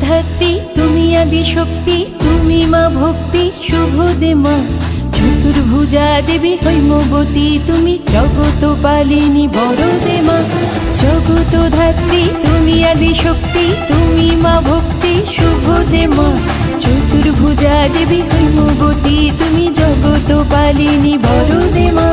ধাত্রী তুমি আদি শক্তি, তুমি মা ভক্তি শুভ দে মা। চতুর্ভুজা দেবী হৈমবতী, তুমি জগত পালিনী বরদে মা। জগত ধাত্রী তুমি আদি শক্তি, তুমি মা ভক্তি শুভ দে মা। চতুর্ভুজা দেবী হৈমবতী, তুমি জগত পালিনী বরদে মা।